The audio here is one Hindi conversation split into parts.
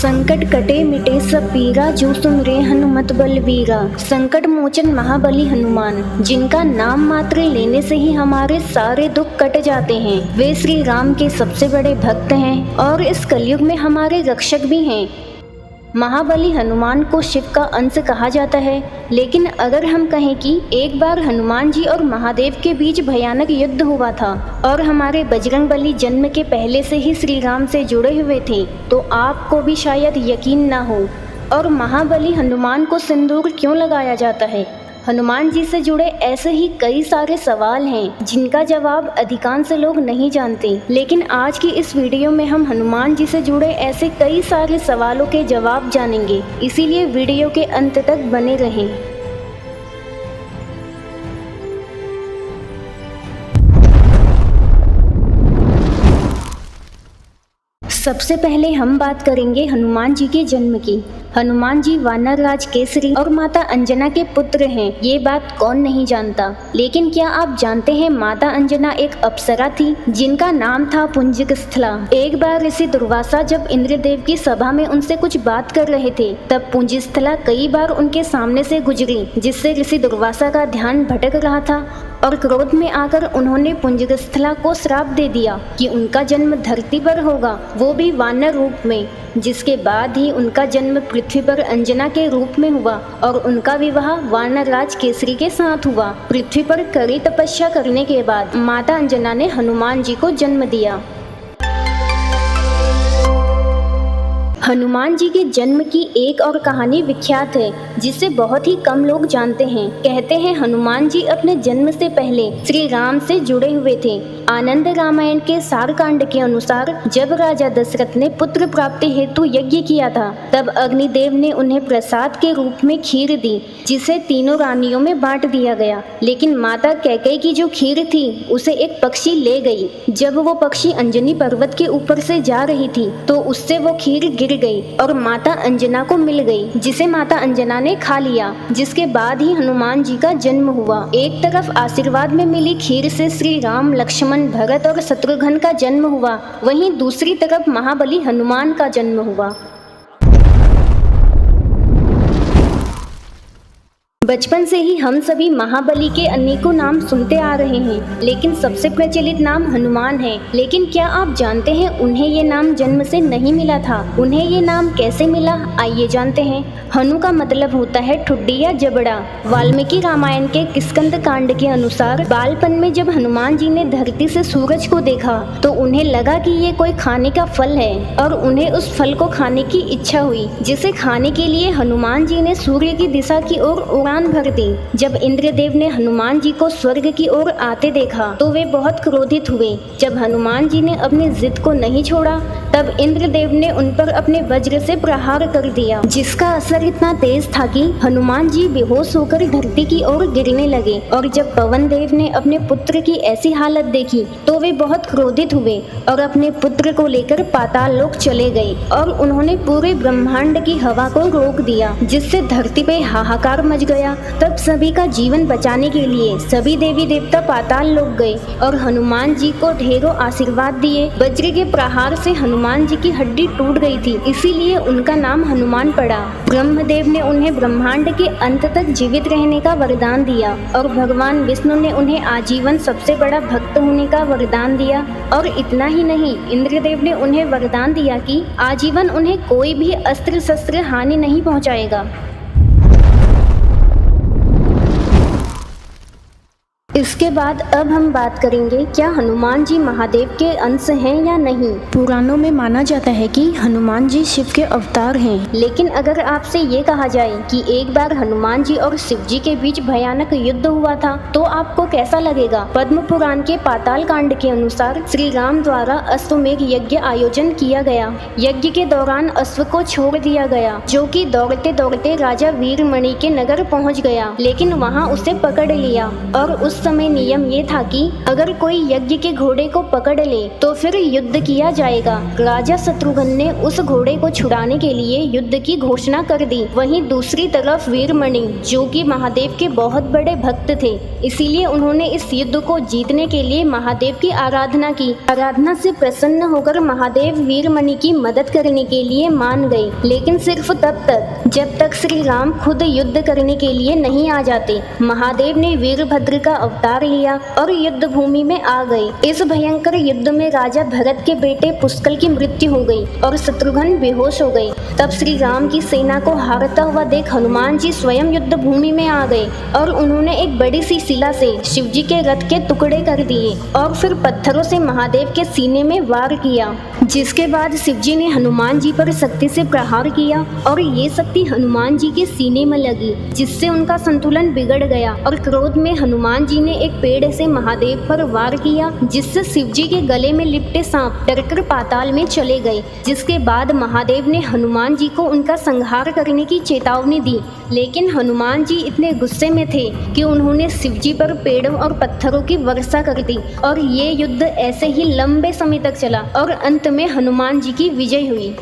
संकट कटे मिटे सब पीरा, जो सुमिरे हनुमत बलवीरा। संकट मोचन महाबली हनुमान, जिनका नाम मात्र लेने से ही हमारे सारे दुख कट जाते हैं। वे श्री राम के सबसे बड़े भक्त हैं और इस कलयुग में हमारे रक्षक भी हैं। महाबली हनुमान को शिव का अंश कहा जाता है, लेकिन अगर हम कहें कि एक बार हनुमान जी और महादेव के बीच भयानक युद्ध हुआ था और हमारे बजरंगबली जन्म के पहले से ही श्री राम से जुड़े हुए थे, तो आपको भी शायद यकीन ना हो। और महाबली हनुमान को सिंदूर क्यों लगाया जाता है? हनुमान जी से जुड़े ऐसे ही कई सारे सवाल हैं जिनका जवाब अधिकांश लोग नहीं जानते, लेकिन आज की इस वीडियो में हम हनुमान जी से जुड़े ऐसे कई सारे सवालों के जवाब जानेंगे, इसीलिए वीडियो के अंत तक बने रहें। सबसे पहले हम बात करेंगे हनुमान जी के जन्म की। हनुमान जी वानर राज केसरी और माता अंजना के पुत्र हैं, ये बात कौन नहीं जानता। लेकिन क्या आप जानते हैं माता अंजना एक अप्सरा थी जिनका नाम था पुंजकस्थला। एक बार ऋषि दुर्वासा जब इंद्रदेव की सभा में उनसे कुछ बात कर रहे थे, तब पुंजकस्थला कई बार उनके सामने से गुजरी, जिससे ऋषि दुर्वासा का ध्यान भटक रहा था और क्रोध में आकर उन्होंने पुंजकस्थला को श्राप दे दिया कि उनका जन्म धरती पर होगा, वो भी वानर रूप में। जिसके बाद ही उनका जन्म पृथ्वी पर अंजना के रूप में हुआ और उनका विवाह वानर राज केसरी के साथ हुआ। पृथ्वी पर कड़ी तपस्या करने के बाद माता अंजना ने हनुमान जी को जन्म दिया। हनुमान जी के जन्म की एक और कहानी विख्यात है, जिसे बहुत ही कम लोग जानते हैं। कहते हैं हनुमान जी अपने जन्म से पहले श्री राम से जुड़े हुए थे। आनंद रामायण के सार कांड के अनुसार जब राजा दशरथ ने पुत्र प्राप्ति हेतु यज्ञ किया था, तब अग्निदेव ने उन्हें प्रसाद के रूप में खीर दी, जिसे तीनों रानियों में बांट दिया गया। लेकिन माता कैकेयी की जो खीर थी उसे एक पक्षी ले गई। जब वो पक्षी अंजनी पर्वत के ऊपर से जा रही थी, तो उससे वो खीर गिर गई और माता अंजना को मिल गई, जिसे माता अंजना ने खा लिया। जिसके बाद ही हनुमान जी का जन्म हुआ। एक तरफ आशीर्वाद में मिली खीर से श्री राम, लक्ष्मण, भरत और शत्रुघ्न का जन्म हुआ, वहीं दूसरी तरफ महाबली हनुमान का जन्म हुआ। बचपन से ही हम सभी महाबली के अनेकों नाम सुनते आ रहे हैं, लेकिन सबसे प्रचलित नाम हनुमान है। लेकिन क्या आप जानते हैं उन्हें ये नाम जन्म से नहीं मिला था? उन्हें ये नाम कैसे मिला, आइए जानते हैं। हनु का मतलब होता है ठुड्डी या जबड़ा। वाल्मीकि रामायण के किष्किंध कांड के अनुसार बालपन में जब हनुमान जी ने धरती से सूरज को देखा, तो उन्हें लगा कि ये कोई खाने का फल है और उन्हें उस फल को खाने की इच्छा हुई, जिसे खाने के लिए हनुमान जी ने सूर्य की दिशा की ओर उड़ान भर दी। जब इंद्रदेव ने हनुमान जी को स्वर्ग की ओर आते देखा, तो वे बहुत क्रोधित हुए। जब हनुमान जी ने अपनी जिद को नहीं छोड़ा, तब इंद्रदेव ने उन पर अपने वज्र से प्रहार कर दिया, जिसका असर इतना तेज था कि हनुमान जी बेहोश होकर धरती की ओर गिरने लगे। और जब पवन देव ने अपने पुत्र की ऐसी हालत देखी, तो वे बहुत क्रोधित हुए और अपने पुत्र को लेकर पाताल लोक चले गए और उन्होंने पूरे ब्रह्मांड की हवा को रोक दिया, जिससे धरती पे हाहाकार मच गया। तब सभी का जीवन बचाने के लिए सभी देवी देवता पाताल लोक गए और हनुमान जी को ढेरों आशीर्वाद दिए। वज्र के प्रहार से हनुमान जी की हड्डी टूट गई थी, इसीलिए उनका नाम हनुमान पड़ा। ब्रह्मदेव ने उन्हें ब्रह्मांड के अंत तक जीवित रहने का वरदान दिया और भगवान विष्णु ने उन्हें आजीवन सबसे बड़ा भक्त होने का वरदान दिया। और इतना ही नहीं, इंद्रदेव ने उन्हें वरदान दिया कि आजीवन उन्हें कोई भी अस्त्र शस्त्र हानि नहीं पहुंचाएगा। इसके बाद अब हम बात करेंगे, क्या हनुमान जी महादेव के अंश हैं या नहीं। पुराणों में माना जाता है कि हनुमान जी शिव के अवतार हैं, लेकिन अगर आपसे ये कहा जाए कि एक बार हनुमान जी और शिव जी के बीच भयानक युद्ध हुआ था, तो आपको कैसा लगेगा? पद्म पुराण के पाताल कांड के अनुसार श्री राम द्वारा अश्वमेध यज्ञ आयोजन किया गया। यज्ञ के दौरान अश्व को छोड़ दिया गया, जो कि दौड़ते दौड़ते राजा वीरमणि के नगर पहुँच गया, लेकिन वहाँ उसे पकड़ लिया और उस समय नियम ये था कि अगर कोई यज्ञ के घोड़े को पकड़ ले तो फिर युद्ध किया जाएगा। राजा शत्रुघ्न ने उस घोड़े को छुड़ाने के लिए युद्ध की घोषणा कर दी। वहीं दूसरी तरफ वीरमणि, जो कि महादेव के बहुत बड़े भक्त थे, इसीलिए उन्होंने इस युद्ध को जीतने के लिए महादेव की आराधना की। आराधना से प्रसन्न होकर महादेव वीरमणि की मदद करने के लिए मान गए, लेकिन सिर्फ तब तक जब तक श्री राम खुद युद्ध करने के लिए नहीं आ जाते। महादेव ने वीरभद्र का अवतार लिया और युद्ध भूमि में आ गए। इस भयंकर युद्ध में राजा भरत के बेटे पुष्कल की मृत्यु हो गई और शत्रुघ्न बेहोश हो गए। तब श्री राम की सेना को हारता हुआ देख हनुमान जी स्वयं युद्ध भूमि में आ गए और उन्होंने एक बड़ी सी शिला से शिव जी के रथ के टुकड़े कर दिए और फिर पत्थरों से महादेव के सीने में वार किया, जिसके बाद शिव जी ने हनुमान जी पर शक्ति से प्रहार किया और ये शक्ति हनुमान जी के सीने में लगी, जिससे उनका संतुलन बिगड़ गया और क्रोध में हनुमान जी ने एक पेड़ से महादेव पर वार किया, जिससे शिव जी के गले में लिपटे सांप डरकर पाताल में चले गए। जिसके बाद महादेव ने हनुमान जी को उनका संहार करने की चेतावनी दी, लेकिन हनुमान जी इतने गुस्से में थे कि उन्होंने शिव जी पर पेड़ों और पत्थरों की वर्षा कर दी और ये युद्ध ऐसे ही लंबे समय तक चला और अंत में हनुमान जी की विजय हुई।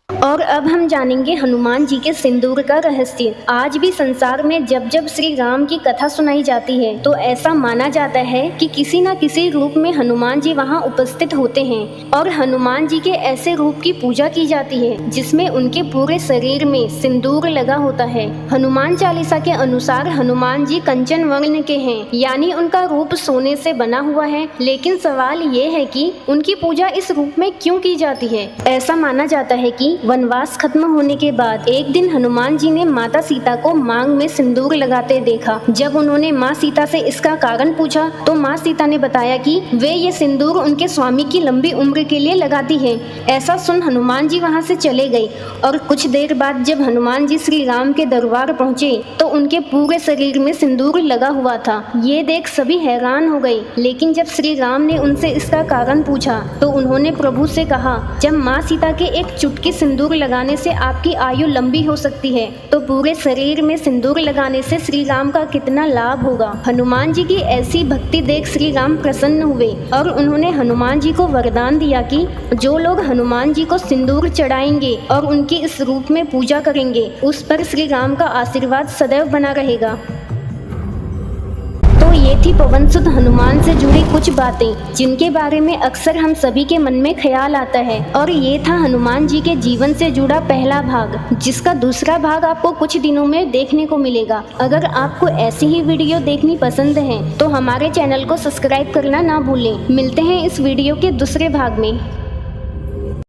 और अब हम जानेंगे हनुमान जी के सिंदूर का रहस्य। आज भी संसार में जब जब श्री राम की कथा सुनाई जाती है तो ऐसा माना जाता है कि किसी न किसी रूप में हनुमान जी वहां उपस्थित होते हैं और हनुमान जी के ऐसे रूप की पूजा की जाती है जिसमें उनके पूरे शरीर में सिंदूर लगा होता है। हनुमान चालीसा के अनुसार हनुमान जी कंचन वर्ण के हैं, यानी उनका रूप सोने से बना हुआ है। लेकिन सवाल ये है कि उनकी पूजा इस रूप में क्यों की जाती है। ऐसा माना जाता है कि वनवास खत्म होने के बाद एक दिन हनुमान जी ने माता सीता को मांग में सिंदूर लगाते देखा। जब उन्होंने माँ सीता से इसका कारण पूछा तो माँ सीता ने बताया कि वे ये सिंदूर उनके स्वामी की लंबी उम्र के लिए लगाती हैं। ऐसा सुन हनुमान जी वहाँ से चले गए और कुछ देर बाद जब हनुमान जी श्री राम के दरबार पहुँचे तो उनके पूरे शरीर में सिंदूर लगा हुआ था। ये देख सभी हैरान हो गए, लेकिन जब श्री राम ने उनसे इसका कारण पूछा तो उन्होंने प्रभु से कहा, जब माँ सीता के एक चुटकी सिंदूर लगाने से आपकी आयु लंबी हो सकती है तो पूरे शरीर में सिंदूर लगाने से श्री राम का कितना लाभ होगा। हनुमान जी की ऐसी भक्ति देख श्री राम प्रसन्न हुए और उन्होंने हनुमान जी को वरदान दिया कि जो लोग हनुमान जी को सिंदूर चढ़ाएंगे और उनकी इस रूप में पूजा करेंगे उस पर श्री राम का आशीर्वाद सदैव बना रहेगा। तो ये थी पवन सुत हनुमान से जुड़ी कुछ बातें जिनके बारे में अक्सर हम सभी के मन में ख्याल आता है। और ये था हनुमान जी के जीवन से जुड़ा पहला भाग, जिसका दूसरा भाग आपको कुछ दिनों में देखने को मिलेगा। अगर आपको ऐसी ही वीडियो देखनी पसंद है तो हमारे चैनल को सब्सक्राइब करना ना भूलें। मिलते हैं इस वीडियो के दूसरे भाग में।